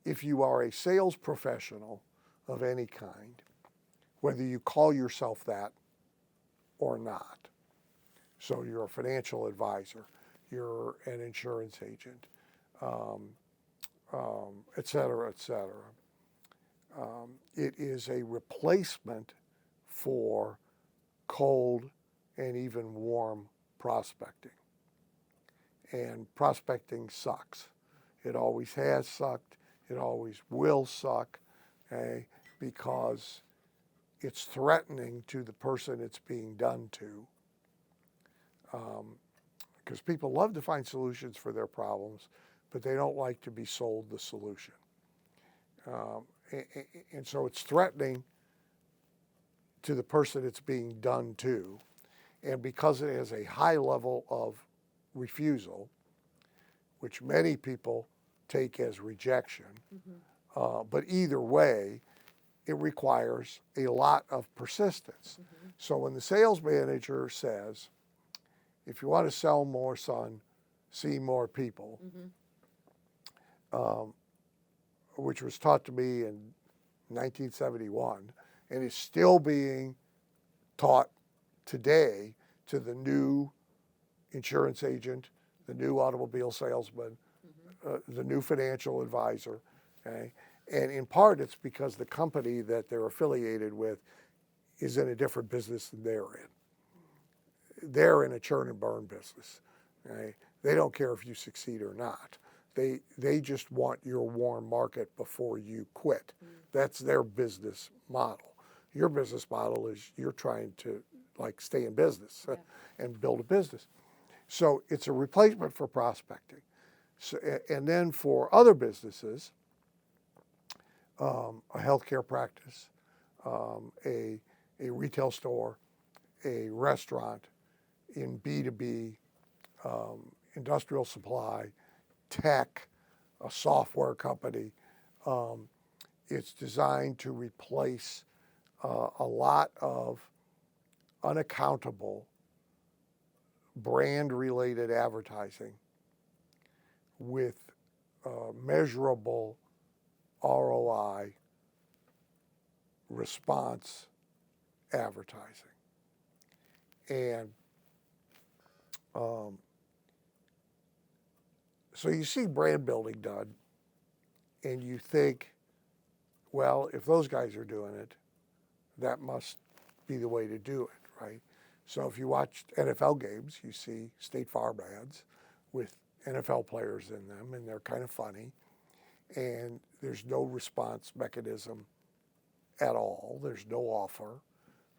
if you are a sales professional of any kind, whether you call yourself that or not. So you're a financial advisor, you're an insurance agent, et cetera, et cetera. It is a replacement for cold and even warm prospecting. And prospecting sucks. It always has sucked. It always will suck, okay, because it's threatening to the person it's being done to. Because people love to find solutions for their problems, but they don't like to be sold the solution. And so it's threatening to the person it's being done to. And because it has a high level of refusal, which many people take as rejection, but either way, it requires a lot of persistence. So when the sales manager says, if you want to sell more, son, see more people, which was taught to me in 1971 and is still being taught today to the new insurance agent, the new automobile salesman, the new financial advisor, okay? And in part, it's because the company that they're affiliated with is in a different business than they're in. They're in a churn and burn business, okay? They don't care if you succeed or not. They just want your warm market before you quit. That's their business model. Your business model is you're trying to like stay in business and build a business. So it's a replacement for prospecting. So, and then for other businesses, a healthcare practice, a retail store, a restaurant, in B2B, industrial supply, tech, a software company. It's designed to replace a lot of unaccountable brand-related advertising with measurable ROI response advertising. And so you see brand building done, and you think, well, if those guys are doing it, that must be the way to do it, right? So if you watch NFL games, you see State Farm ads with NFL players in them, and they're kind of funny. And there's no response mechanism at all. There's no offer,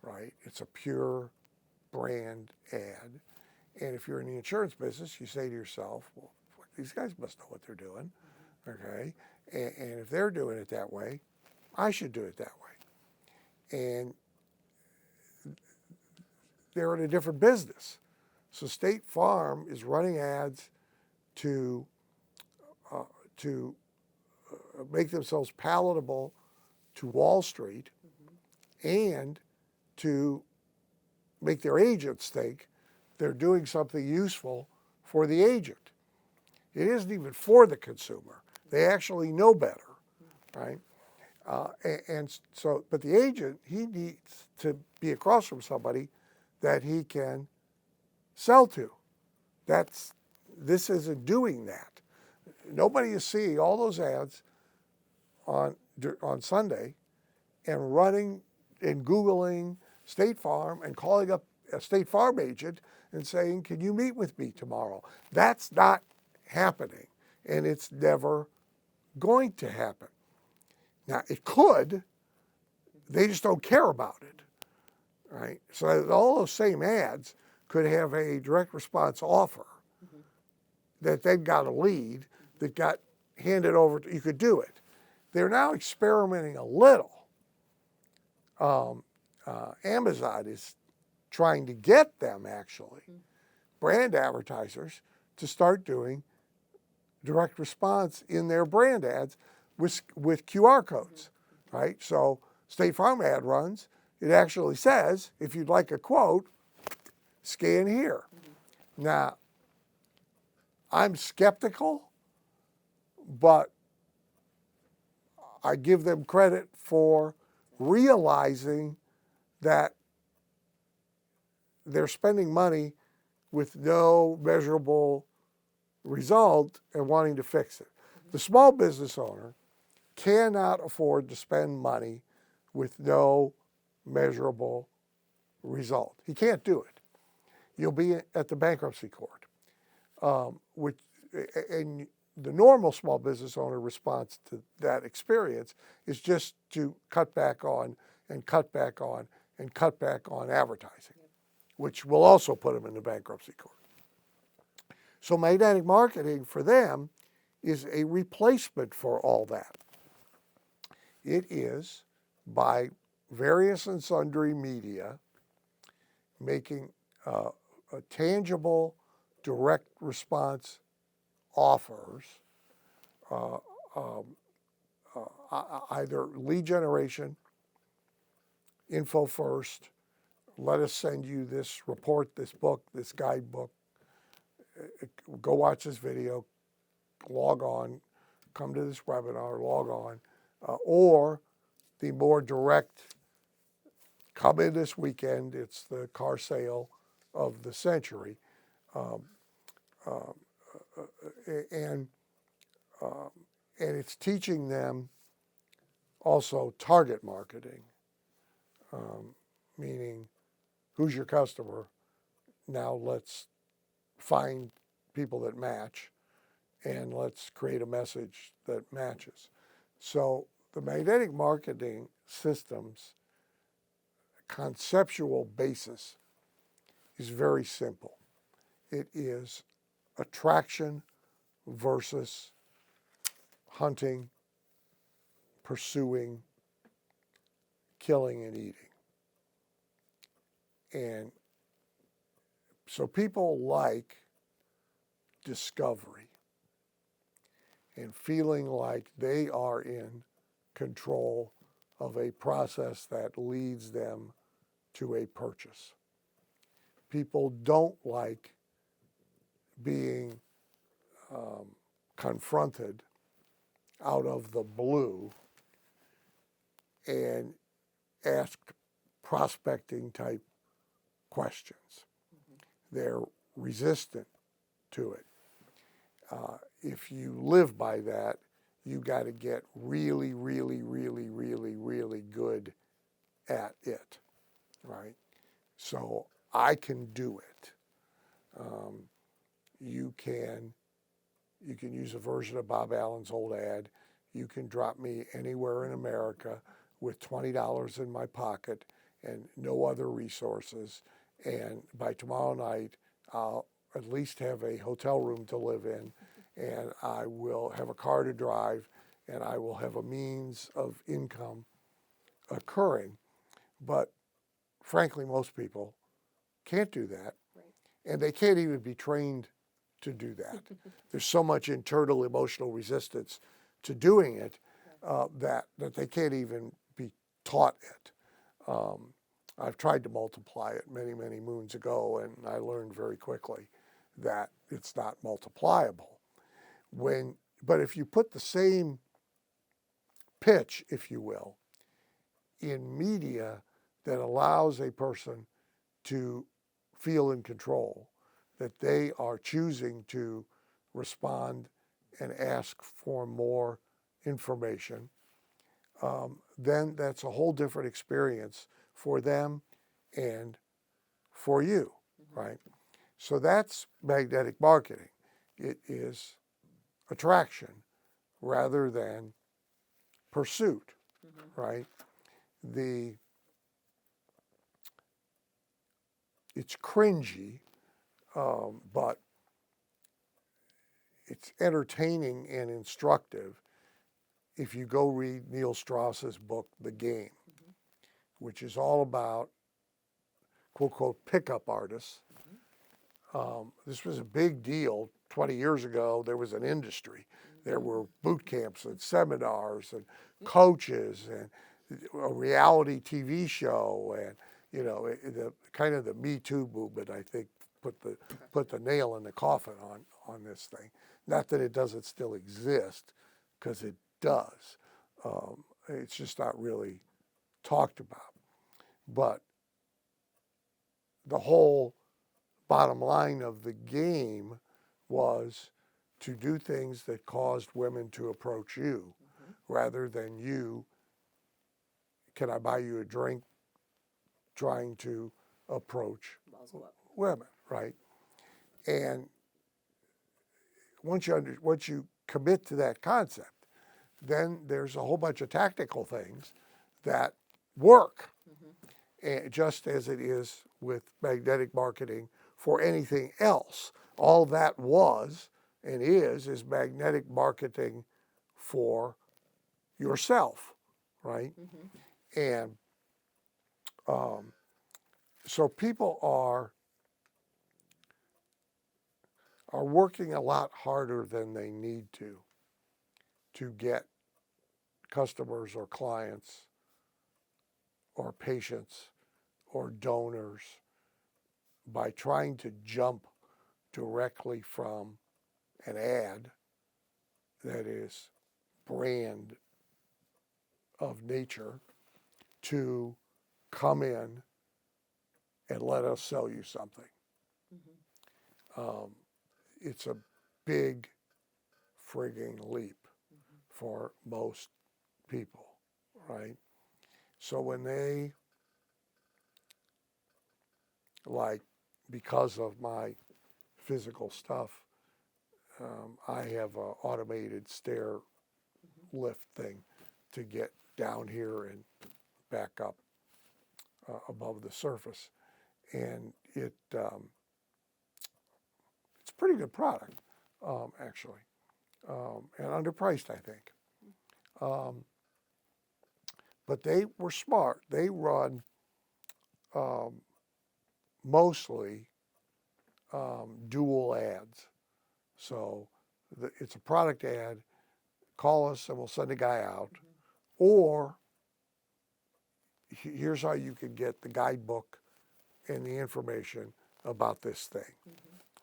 right? It's a pure brand ad. And if you're in the insurance business, you say to yourself, well, these guys must know what they're doing, okay? And if they're doing it that way, I should do it that way. And they're in a different business. So State Farm is running ads to make themselves palatable to Wall Street and to make their agents think they're doing something useful for the agent. It isn't even for the consumer. They actually know better, right? And so, but the agent, he needs to be across from somebody that he can sell to. This isn't doing that. Nobody is seeing all those ads on Sunday and running and Googling State Farm and calling up a State Farm agent and saying, can you meet with me tomorrow? That's not happening, and it's never going to happen. Now, it could. They just don't care about it, right? So all those same ads could have a direct response offer that then got a lead that got handed over to, you could do it. They're now experimenting a little. Amazon is trying to get them, actually, brand advertisers, to start doing direct response in their brand ads with QR codes, right? So State Farm ad runs, it actually says, if you'd like a quote, scan here. Now, I'm skeptical, but I give them credit for realizing that they're spending money with no measurable result and wanting to fix it. The small business owner cannot afford to spend money with no measurable result. He can't do it. You'll be at the bankruptcy court, and the normal small business owner response to that experience is just to cut back on and cut back on and cut back on advertising, which will also put them in the bankruptcy court. So magnetic marketing for them is a replacement for all that. It is, by various and sundry media, making a tangible, direct response offers, either lead generation, info first, let us send you this report, this book, this guidebook, go watch this video, log on, come to this webinar, log on, or the more direct, come in this weekend, it's the car sale of the century. And it's teaching them also target marketing, meaning who's your customer? Now let's find people that match and let's create a message that matches. So the magnetic marketing system's conceptual basis is very simple. It is attraction versus hunting, pursuing, killing, and eating. And so people like discovery and feeling like they are in control of a process that leads them to a purchase. People don't like being confronted out of the blue and asked prospecting type questions. They're resistant to it. If you live by that, you got to get really, really, really, really, really good at it, right? So I can do it. You can use a version of Bob Allen's old ad. You can drop me anywhere in America with $20 in my pocket and no other resources. And by tomorrow night, I'll at least have a hotel room to live in, and I will have a car to drive, and I will have a means of income occurring. But frankly, most people can't do that, and they can't even be trained to do that. There's so much internal emotional resistance to doing it that they can't even be taught it. I've tried to multiply it many, many moons ago, and I learned very quickly that it's not multipliable. But if you put the same pitch, if you will, in media that allows a person to feel in control, that they are choosing to respond and ask for more information, then that's a whole different experience for them and for you, right? So that's magnetic marketing. It is attraction rather than pursuit, right? It's cringy, but it's entertaining and instructive if you go read Neil Strauss's book, The Game, which is all about, quote, quote, pickup artists. This was a big deal 20 years ago. There was an industry. There were boot camps and seminars and coaches and a reality TV show, and the kind of the Me Too movement, I think, put the nail in the coffin on this thing. Not that it doesn't still exist, because it does. It's just not really talked about. But the whole bottom line of the game was to do things that caused women to approach you rather than you, can I buy you a drink, trying to approach women, right? And once you commit to that concept, then there's a whole bunch of tactical things that work, and just as it is with magnetic marketing for anything else. All that was and is magnetic marketing for yourself, right? And so people are working a lot harder than they need to get customers or clients or patients or donors by trying to jump directly from an ad that is brand of nature to come in and let us sell you something. It's a big frigging leap for most people, right? So when they, like, because of my physical stuff, I have an automated stair lift thing to get down here and back up above the surface. And it's a pretty good product, actually, and underpriced, I think. But they were smart. They run mostly dual ads. So it's a product ad, call us and we'll send a guy out. Or here's how you can get the guidebook and the information about this thing,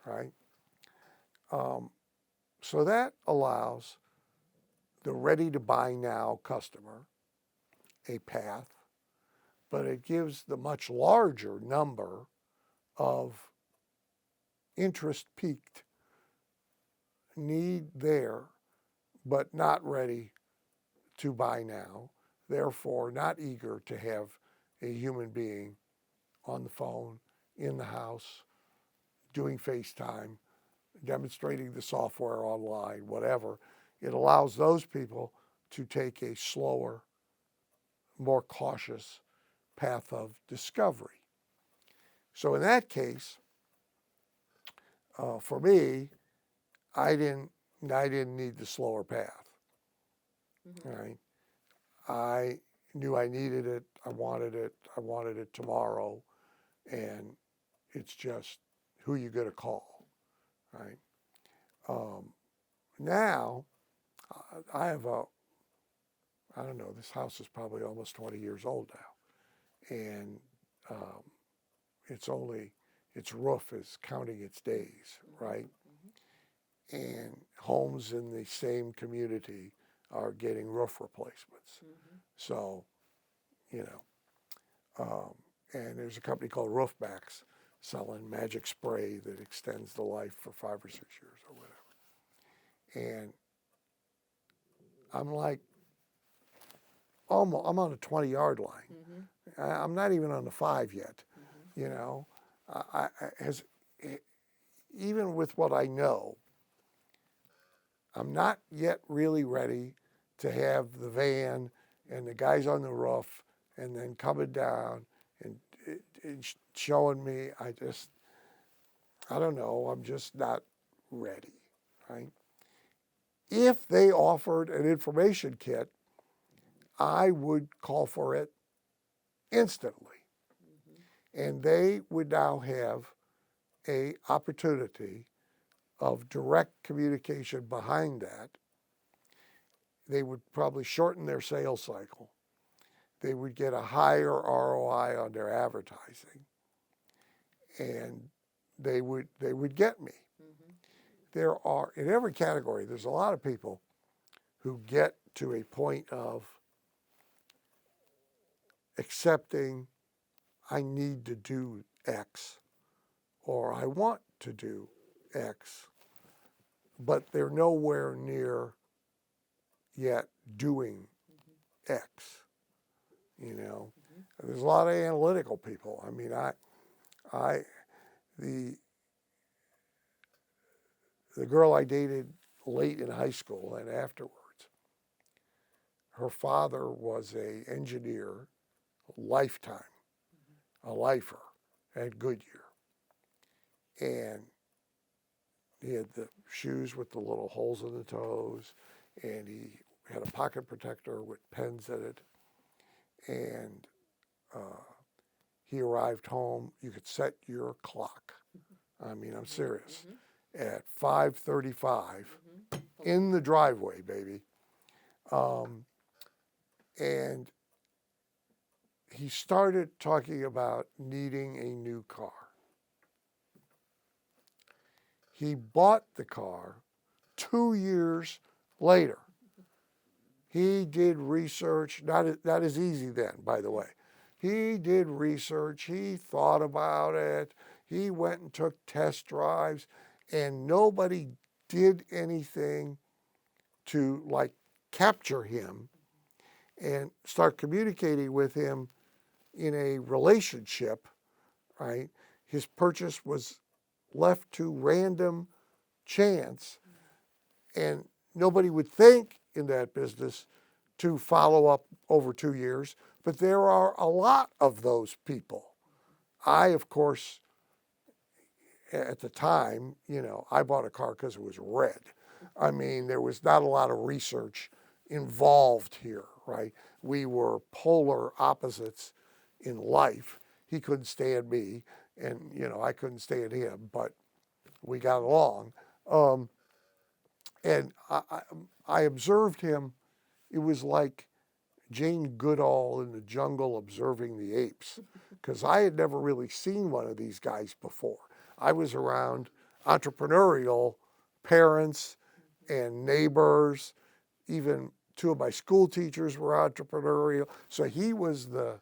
right? So that allows the ready to buy now customer a path, but it gives the much larger number of interest peaked, need there, but not ready to buy now, therefore not eager to have a human being on the phone, in the house, doing FaceTime, demonstrating the software online, whatever. It allows those people to take a slower, more cautious path of discovery. So in that case, for me, I didn't need the slower path. Right? I knew I needed it. I wanted it tomorrow, and it's just who you going to call, right? Now, I have I don't know, this house is probably almost 20 years old now, and its roof is counting its days, right? And homes in the same community are getting roof replacements. So, you know, and there's a company called Roofbacks selling magic spray that extends the life for 5 or 6 years or whatever. And I'm like, almost, I'm on a 20-yard line. I'm not even on the 5 yet, you know. Even with what I know, I'm not yet really ready to have the van and the guys on the roof and then coming down and showing me. I don't know, I'm just not ready, right? If they offered an information kit, I would call for it instantly. And they would now have an opportunity of direct communication behind that. They would probably shorten their sales cycle. They would get a higher ROI on their advertising, and they would get me. There are, in every category, there's a lot of people who get to a point of accepting I need to do X or I want to do X, but they're nowhere near yet doing X. You know, there's a lot of analytical people. I mean, the girl I dated late in high school and afterwards, her father was an engineer, lifetime, a lifer at Goodyear. And he had the shoes with the little holes in the toes, and he had a pocket protector with pens in it. And he arrived home. You could set your clock. I mean, I'm serious. At 5:35 in the driveway, baby. And he started talking about needing a new car. He bought the car 2 years later. He did research, not as easy then, by the way. He did research, he thought about it, he went and took test drives, and nobody did anything to like capture him and start communicating with him in a relationship, right? His purchase was left to random chance, and nobody would think in that business to follow up over 2 years, but there are a lot of those people. I, of course, at the time, you know, I bought a car because it was red. I mean, there was not a lot of research involved here, right? We were polar opposites in life. He couldn't stand me, and, you know, I couldn't stand him, but we got along. And I observed him. It was like Jane Goodall in the jungle observing the apes, because I had never really seen one of these guys before. I was around entrepreneurial parents and neighbors. Even 2 of my school teachers were entrepreneurial. So he was the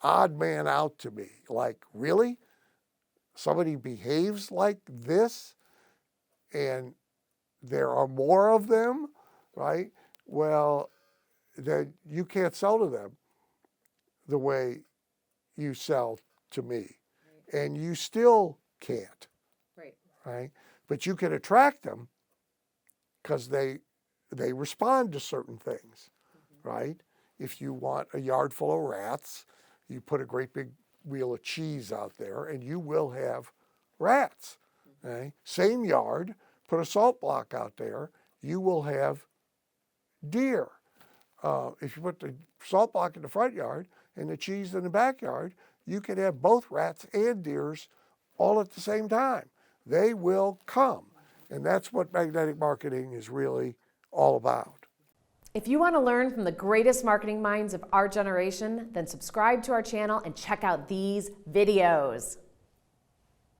odd man out to me. Like, really? Somebody behaves like this? And there are more of them, right? Well, then you can't sell to them the way you sell to me. Right. And you still can't. Right? But you can attract them because they respond to certain things, right? If you want a yard full of rats, you put a great big wheel of cheese out there and you will have rats. Okay? Same yard, put a salt block out there, you will have deer. If you put the salt block in the front yard and the cheese in the backyard, you can have both rats and deers all at the same time. They will come. And that's what magnetic marketing is really all about. If you want to learn from the greatest marketing minds of our generation, then subscribe to our channel and check out these videos.